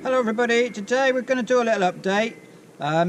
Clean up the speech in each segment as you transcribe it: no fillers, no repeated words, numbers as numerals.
Hello everybody, today we're going to do a little update.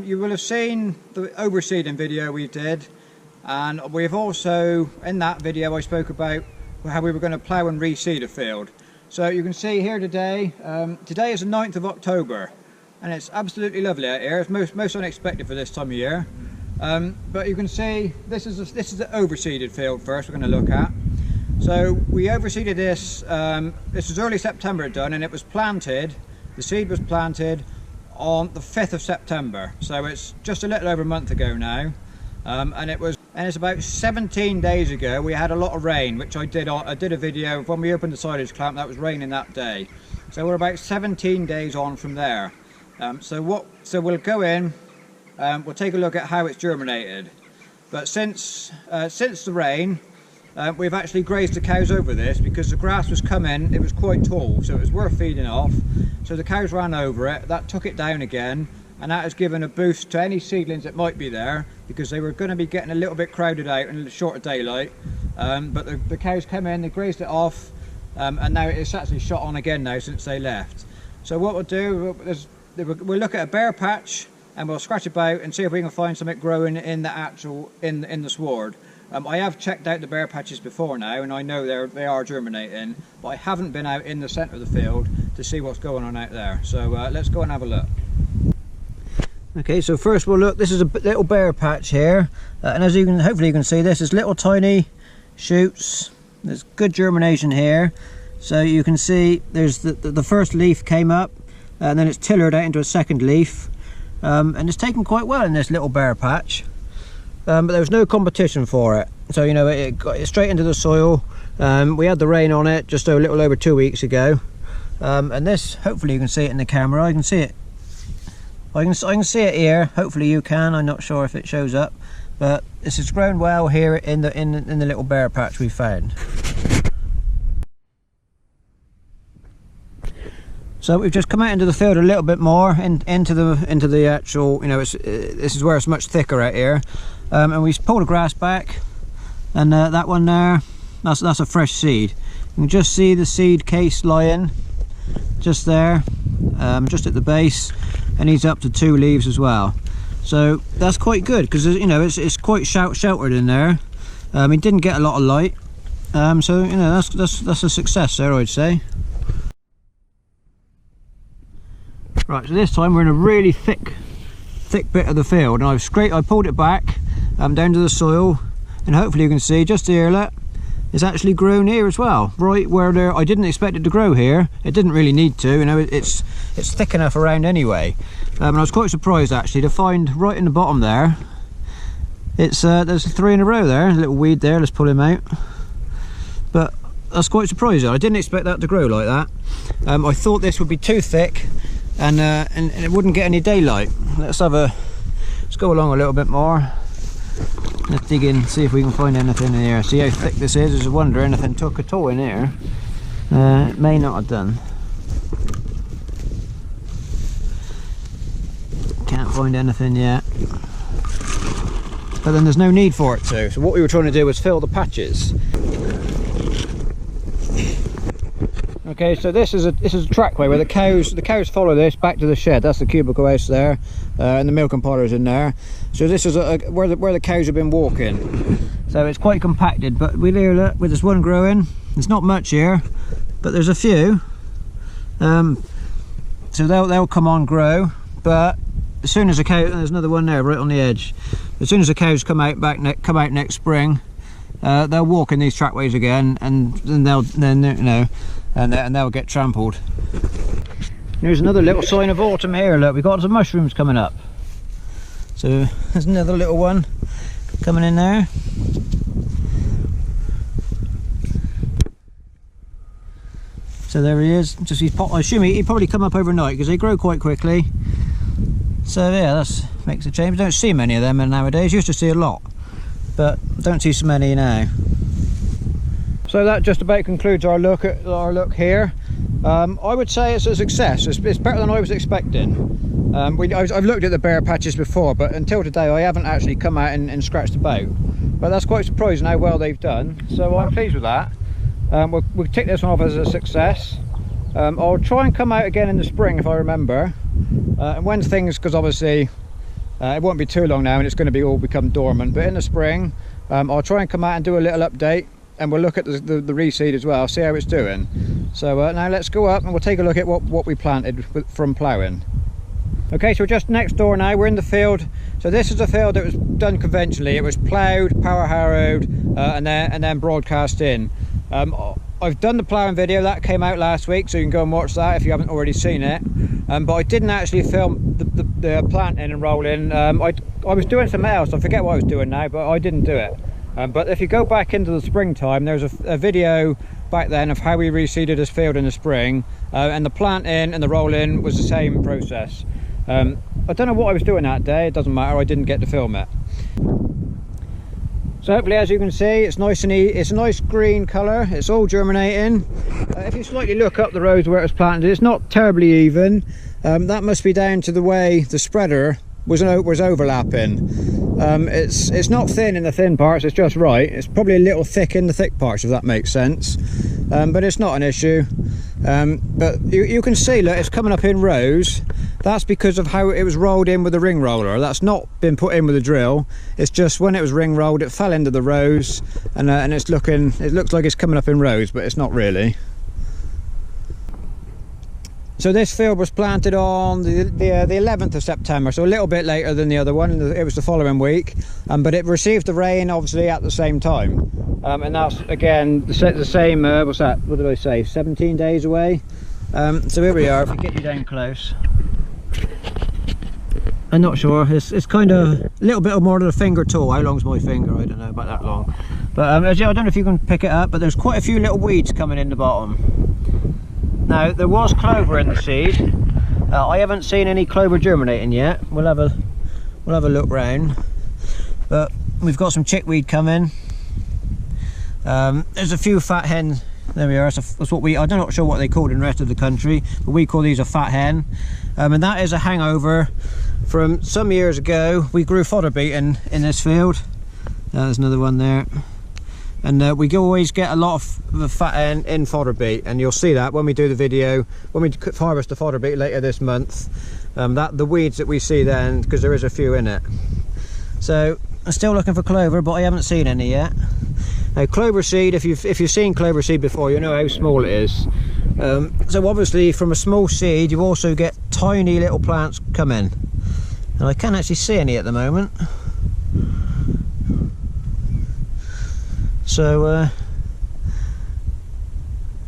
You will have seen the overseeding video we did, and we've also, in that video I spoke about how we were going to plough and reseed a field. So you can see here today, today is the 9th of October and it's absolutely lovely out here. It's most unexpected for this time of year. But you can see this is the overseeded field first we're going to look at. So we overseeded this, this was early September done, and it was planted. The seed was planted on the 5th of September, so it's just a little over a month ago now. And it's about 17 days ago we had a lot of rain, which I did a video of when we opened the silage clamp. That was raining that day, so we're about 17 days on from there. So we'll go in, we'll take a look at how it's germinated. But since the rain, we've actually grazed the cows over this because the grass was coming. It was quite tall, so it was worth feeding off. So the cows ran over it, that took it down again, and that has given a boost to any seedlings that might be there, because they were going to be getting a little bit crowded out in the shorter daylight. But the cows came in, they grazed it off, and now it's actually shot on again now since they left. So what we'll do is we'll look at a bare patch and we'll scratch about and see if we can find something growing in the actual in the sward. I have checked out the bare patches before now, and I know they are germinating, but I haven't been out in the centre of the field to see what's going on out there. So let's go and have a look. Okay, so first we'll look. This is a little bare patch here, and as hopefully you can see, this is little tiny shoots. There's good germination here, so you can see there's the first leaf came up, and then it's tillered out into a second leaf, and it's taken quite well in this little bare patch. But there was no competition for it, so you know it got straight into the soil. We had the rain on it just a little over 2 weeks ago, and this, hopefully you can see it in the camera. I can see it. I can see it here. Hopefully you can. I'm not sure if it shows up, but this has grown well here in the little bare patch we found. So we've just come out into the field a little bit more, into the actual, you know, this is where it's much thicker out here. And we pulled the grass back, and that one there, that's a fresh seed. You can just see the seed case lying just there, just at the base, and he's up to 2 leaves as well. So that's quite good, because you know it's quite sheltered in there. It didn't get a lot of light, so you know that's a success there, I'd say. Right, so this time we're in a really thick bit of the field, and I pulled it back down to the soil, and hopefully you can see just here, look, it's actually grown here as well, right where I didn't expect it to grow here. It didn't really need to, you know, it's thick enough around anyway. And I was quite surprised actually to find right in the bottom there, it's there's 3 in a row there, a little weed there. Let's pull him out. But that's quite surprising. I didn't expect that to grow like that. I thought this would be too thick, and it wouldn't get any daylight. Let's go along a little bit more. Let's dig in, see if we can find anything in here. See how thick this is. There's a wonder anything took at all in here. It may not have done. Can't find anything yet. But then there's no need for it to. So what we were trying to do was fill the patches. Okay, so this is a trackway where the cows follow this back to the shed. That's the cubicle house there, and the milking parlour's in there. So this is where the cows have been walking. So it's quite compacted, but we here look, with this one growing. There's not much here, but there's a few. So they'll come on grow. But as soon as the cow, there's another one there right on the edge. As soon as the cows come out next spring, they'll walk in these trackways again, and then they'll get trampled. There's another little sign of autumn here. Look, we've got some mushrooms coming up. So there's another little one coming in there. So there he is. I assume he'd probably come up overnight because they grow quite quickly. So yeah, that makes a change. We don't see many of them nowadays. Used to see a lot, but don't see so many now. So that just about concludes our look here. I would say it's a success. It's better than I was expecting. I've looked at the bare patches before, but until today I haven't actually come out and scratched about. But that's quite surprising how well they've done. So I'm pleased with that. We'll tick this one off as a success. I'll try and come out again in the spring if I remember, and when things, because obviously it won't be too long now and it's going to be all become dormant, but in the spring I'll try and come out and do a little update, and we'll look at the reseed as well, see how it's doing. So now let's go up and we'll take a look at what we planted from ploughing. Okay, so we're just next door now, we're in the field. So this is a field that was done conventionally. It was ploughed, power harrowed, and then broadcast in. I've done the ploughing video, that came out last week, so you can go and watch that if you haven't already seen it. But I didn't actually film the planting and rolling. I was doing something else, I forget what I was doing now, but I didn't do it. But if you go back into the springtime, there's a video back then of how we reseeded this field in the spring, and the planting and the rolling was the same process. I don't know what I was doing that day, it doesn't matter, I didn't get to film it. So hopefully, as you can see, it's nice and it's a nice green colour, it's all germinating. If you slightly look up the rows where it was planted, it's not terribly even. That must be down to the way the spreader was overlapping. It's not thin in the thin parts, it's just right. It's probably a little thick in the thick parts, if that makes sense. But it's not an issue. But you can see, look, it's coming up in rows. That's because of how it was rolled in with the ring roller. That's not been put in with a drill. It's just when it was ring rolled, it fell into the rows, and it looks like it's coming up in rows, but it's not really. So this field was planted on the 11th of September, so a little bit later than the other one. It was the following week, but it received the rain obviously at the same time. And that's again the same, what's that, what did I say, 17 days away. So here we are, if we get you down close. I'm not sure, it's kind of a little bit more than a finger tall. How long's my finger? I don't know, about that long. But I don't know if you can pick it up, but there's quite a few little weeds coming in the bottom. Now, there was clover in the seed. I haven't seen any clover germinating yet. We'll have a look round. But we've got some chickweed coming. There's a few fat hens. There we are. That's what I'm not sure what they call it in the rest of the country, but we call these a fat hen. And that is a hangover from some years ago. We grew fodder beet in this field. There's another one there. And we always get a lot of the fat hen in fodder beet, and you'll see that when we do the video, when we harvest the fodder beet later this month, the weeds that we see then, because there is a few in it. So I'm still looking for clover, but I haven't seen any yet. Now, clover seed, if you've seen clover seed before, you know how small it is. So obviously from a small seed you also get tiny little plants come in, and I can't actually see any at the moment. So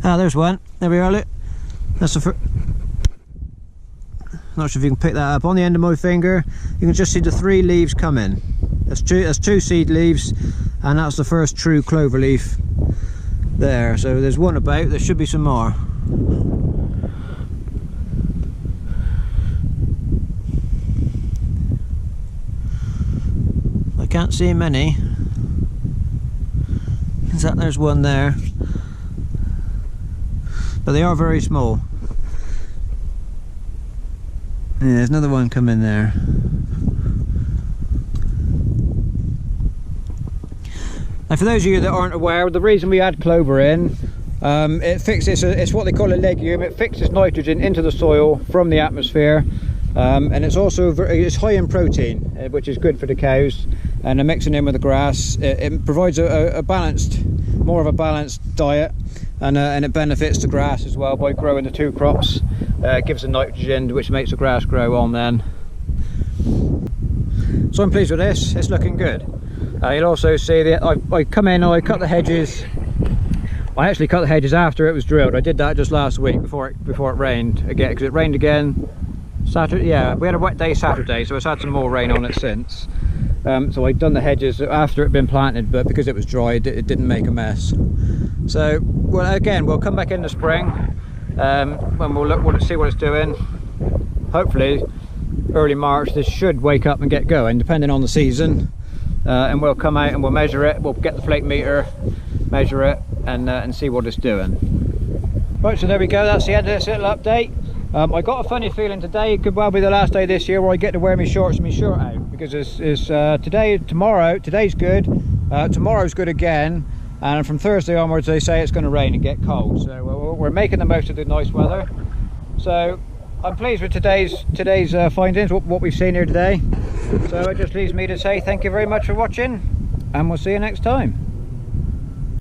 there's one. There we are, look. That's the first. Not sure if you can pick that up. On the end of my finger you can just see the 3 leaves come in. That's 2 seed leaves, and that's the first true clover leaf there. So there's one about, there should be some more. I can't see many. There's one there, but they are very small. Yeah, there's another one coming there. Now, for those of you that aren't aware, the reason we add clover in, it's what they call a legume. It fixes nitrogen into the soil from the atmosphere, and it's also it's high in protein, which is good for the cows. And mixing in with the grass, it provides a balanced, more of a balanced diet, and it benefits the grass as well by growing the 2 crops. It gives the nitrogen, which makes the grass grow on then. So I'm pleased with this, it's looking good. You'll also see that I come in and I cut the hedges. I actually cut the hedges after it was drilled. I did that just last week before it rained again, because it rained again Saturday. Yeah, we had a wet day Saturday, so it's had some more rain on it since. So I'd done the hedges after it had been planted, but because it was dry, it didn't make a mess. So well, again, we'll come back in the spring when we'll see what it's doing. Hopefully early March this should wake up and get going, depending on the season. And we'll come out and we'll measure it. We'll get the flake meter, measure it, and see what it's doing. Right, so there we go. That's the end of this little update. I got a funny feeling today could well be the last day this year where I get to wear my shorts and my shirt out, because today's good, tomorrow's good again, and from Thursday onwards they say it's going to rain and get cold. So we're making the most of the nice weather. So I'm pleased with today's findings, what we've seen here today. So it just leaves me to say thank you very much for watching, and we'll see you next time.